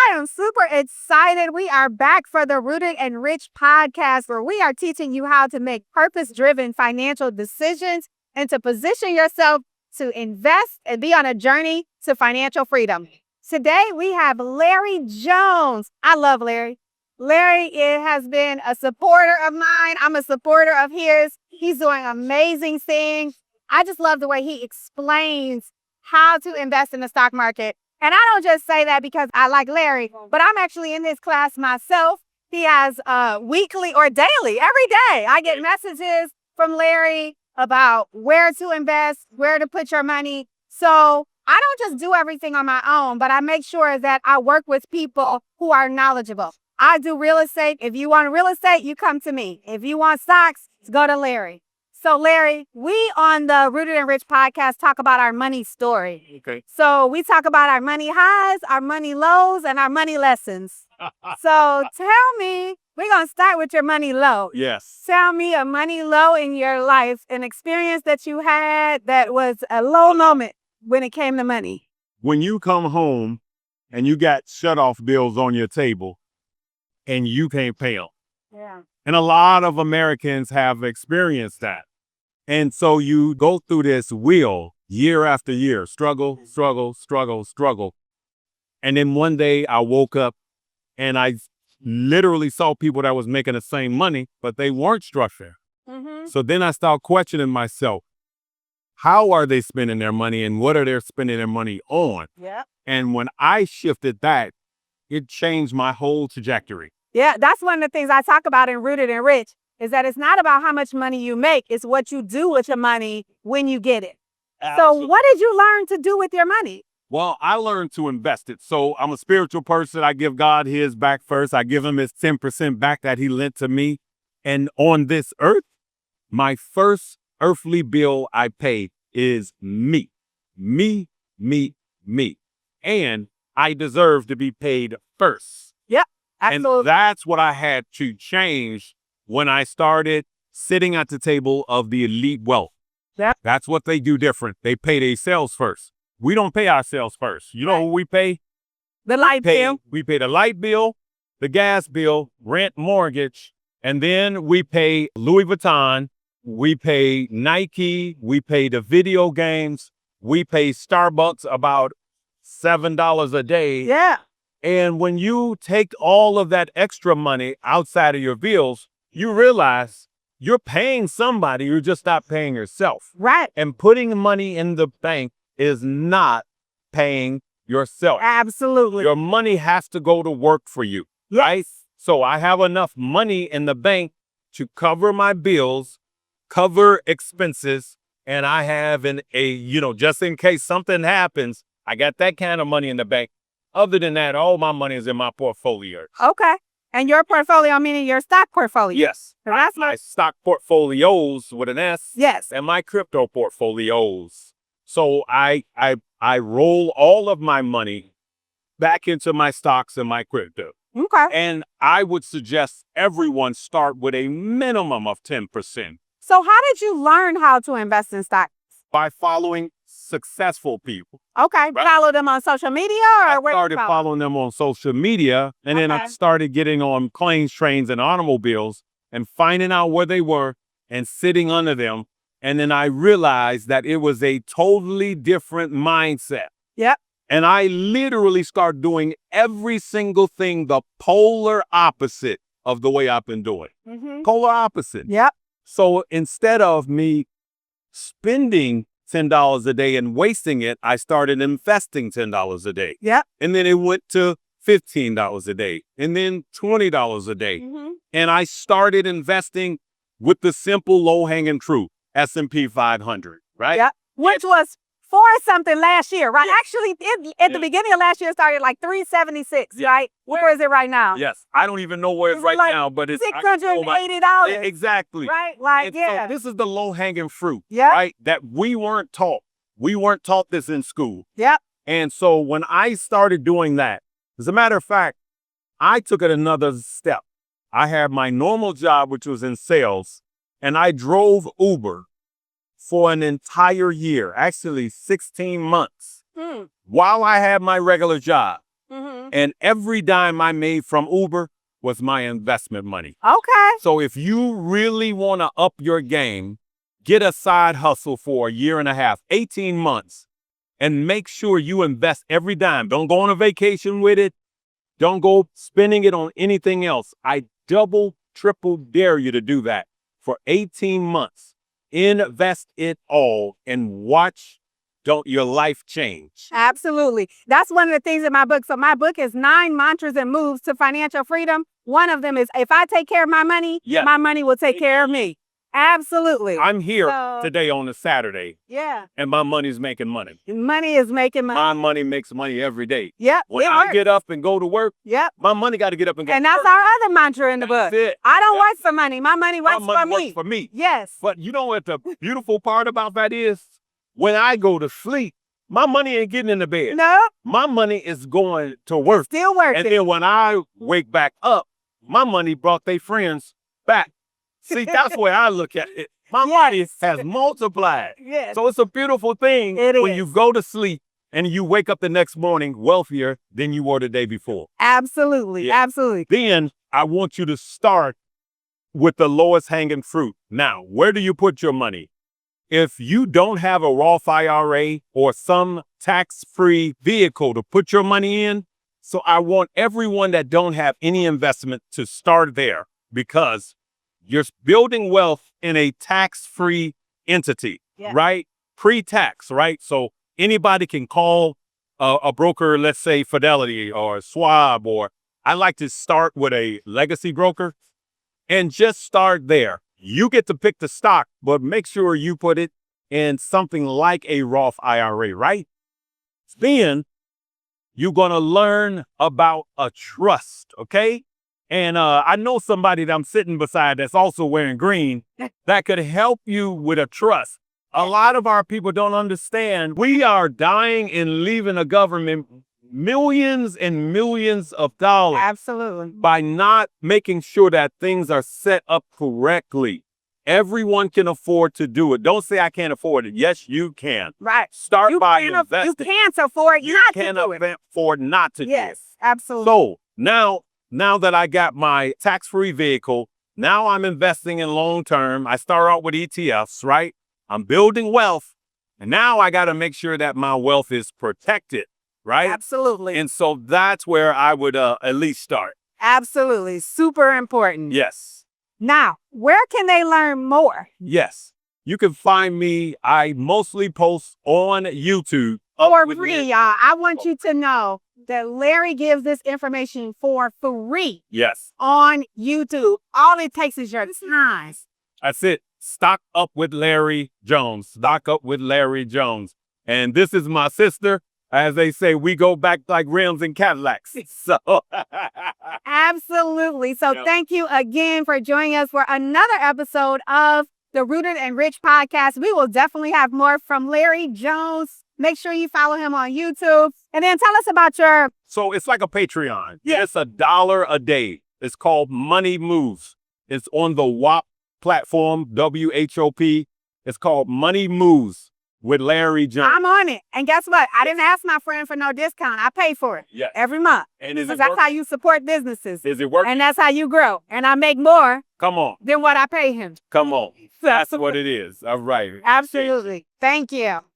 I am super excited. We are back for the Rooted and Rich podcast, where we are teaching you how to make purpose-driven financial decisions and to position yourself to invest and be on a journey to financial freedom. Today, we have Larry Jones. I love Larry. Larry has been a supporter of mine. I'm a supporter of his. He's doing amazing things. I just love the way he explains how to invest in the stock market. And I don't just say that because I like Larry, but I'm actually in his class myself. He has weekly or daily, every day, I get messages from Larry about where to invest, where to put your money. So I don't just do everything on my own, but I make sure that I work with people who are knowledgeable. I do real estate. If you want real estate, you come to me. If you want stocks, go to Larry. So Larry, we on the Rooted and Rich podcast talk about our money story. Okay. So we talk about our money highs, our money lows, and our money lessons. So tell me, we're going to start with your money low. Yes. Tell me a money low in your life, an experience that you had that was a low moment when it came to money. When you come home and you got shut-off bills on your table and you can't pay them. Yeah. And a lot of Americans have experienced that. And so you go through this wheel year after year, struggle, struggle, struggle, struggle. And then one day I woke up and I literally saw people that was making the same money, but they weren't structured. Mm-hmm. So then I started questioning myself, how are they spending their money and what are they spending their money on? Yeah. And when I shifted that, it changed my whole trajectory. Yeah, that's one of the things I talk about in Rooted and Rich, is that it's not about how much money you make, it's what you do with your money when you get it. Absolutely. So what did you learn to do with your money? Well, I learned to invest it. So I'm a spiritual person. I give God his back first. I give him his 10% back that he lent to me. And on this earth, my first earthly bill I paid is me. Me, me, me. And I deserve to be paid first. Yep, absolutely. And that's what I had to change when I started sitting at the table of the elite wealth. Yep. That's what they do different. They pay themselves first. We don't pay ourselves first. You know who we pay? The light bill. We pay the light bill, the gas bill, rent, mortgage, and then we pay Louis Vuitton, we pay Nike, we pay the video games, we pay Starbucks about $7 a day. Yeah. And when you take all of that extra money outside of your bills, you realize you're paying somebody, you're just not paying yourself. Right. And putting money in the bank is not paying yourself. Absolutely. Your money has to go to work for you, right? So I have enough money in the bank to cover my bills, cover expenses, and I have just in case something happens, I got that kind of money in the bank. Other than that, all my money is in my portfolio. Okay. And your portfolio, meaning your stock portfolio? Yes. That's my stock portfolios with an S. Yes. And my crypto portfolios. So I roll all of my money back into my stocks and my crypto. Okay. And I would suggest everyone start with a minimum of 10%. So how did you learn how to invest in stocks? By following successful people. Okay. Right. Follow them on social media, or I where started you follow? following them on social media, and then I Okay. started getting on planes, trains, and automobiles and finding out where they were and sitting under them. And then I realized that it was a totally different mindset. Yep. And I literally started doing every single thing the polar opposite of the way I've been doing. Mm-hmm. Polar opposite. Yep. So instead of me spending $10 a day and wasting it, I started investing $10 a day. Yep. And then it went to $15 a day and then $20 a day. Mm-hmm. And I started investing with the simple low-hanging fruit, S&P 500, right? Yep. Which was 4 something last year, right? Actually, at the beginning of last year, it started like 376, right? Where is it right now? Yes. I don't even know where it's right like now, but it's $680. Exactly. Right? Like, And yeah. so this is the low-hanging fruit, Yeah. right? That we weren't taught. We weren't taught this in school. Yep. And so when I started doing that, as a matter of fact, I took it another step. I had my normal job, which was in sales, and I drove Uber for an entire year, actually 16 months, while I had my regular job. And every dime I made from Uber was my investment money. Okay. So if you really want to up your game, get a side hustle for a year and a half, 18 months, and make sure you invest every dime. Don't go on a vacation with it. Don't go spending it on anything else. I double, triple dare you to do that for 18 months. Invest it all and watch your life change. Absolutely. That's one of the things in my book. So my book is 9 Mantras and Moves to Financial Freedom. One of them is, if I take care of my money, my money will take care of me. Absolutely. I'm here today on a Saturday. Yeah. And my money's making money. Money is making money. My money makes money every day. Yep. When I get up and go to work, my money got to get up and go to work. And that's our other mantra in the book. It. I don't work for money. My money works for me. Works for me. Yes. But you know what the beautiful part about that is? When I go to sleep, my money ain't getting in the bed. No. My money is going to work. Still working. And then when I wake back up, my money brought their friends back. See, that's the way I look at it. My money has multiplied. Yes. So it's a beautiful thing when you go to sleep and you wake up the next morning wealthier than you were the day before. Absolutely. Yeah. Absolutely. Then I want you to start with the lowest hanging fruit. Now, where do you put your money? If you don't have a Roth IRA or some tax-free vehicle to put your money in, so I want everyone that don't have any investment to start there, because you're building wealth in a tax-free entity, right? Pre-tax, right? So anybody can call a broker, let's say Fidelity or Schwab, or I like to start with a legacy broker and just start there. You get to pick the stock, but make sure you put it in something like a Roth IRA, right? Then you're going to learn about a trust, okay? And I know somebody that I'm sitting beside that's also wearing green that could help you with a trust. A lot of our people don't understand. We are dying and leaving a government millions and millions of dollars. Absolutely. By not making sure that things are set up correctly. Everyone can afford to do it. Don't say I can't afford it. Yes, you can. Right. Start by investing. You can't afford not to do it. Afford not to do it. Yes, absolutely. So now that I got my tax-free vehicle, now I'm investing in long-term. I start out with ETFs, right? I'm building wealth. And now I got to make sure that my wealth is protected, right? Absolutely. And so that's where I would at least start. Absolutely. Super important. Yes. Now, where can they learn more? Yes. You can find me. I mostly post on YouTube. For free, y'all. I want you to know that Larry gives this information for free. Yes. On YouTube. All it takes is your time. That's it. Stock up with Larry Jones. Stock up with Larry Jones. And this is my sister. As they say, we go back like rims and Cadillacs. So absolutely. So thank you again for joining us for another episode of the Rooted and Rich podcast. We will definitely have more from Larry Jones. Make sure you follow him on YouTube. And then tell us about your... So it's like a Patreon. Yeah. It's $1 a day. It's called Money Moves. It's on the WHOP platform, WHOP. It's called Money Moves with Larry Jones. I'm on it. And guess what? I didn't ask my friend for no discount. I pay for it every month. And is it that's how you support businesses. Is it working? And that's how you grow. And I make more than what I pay him. Come on. That's what it is. All right. Absolutely. Thank you.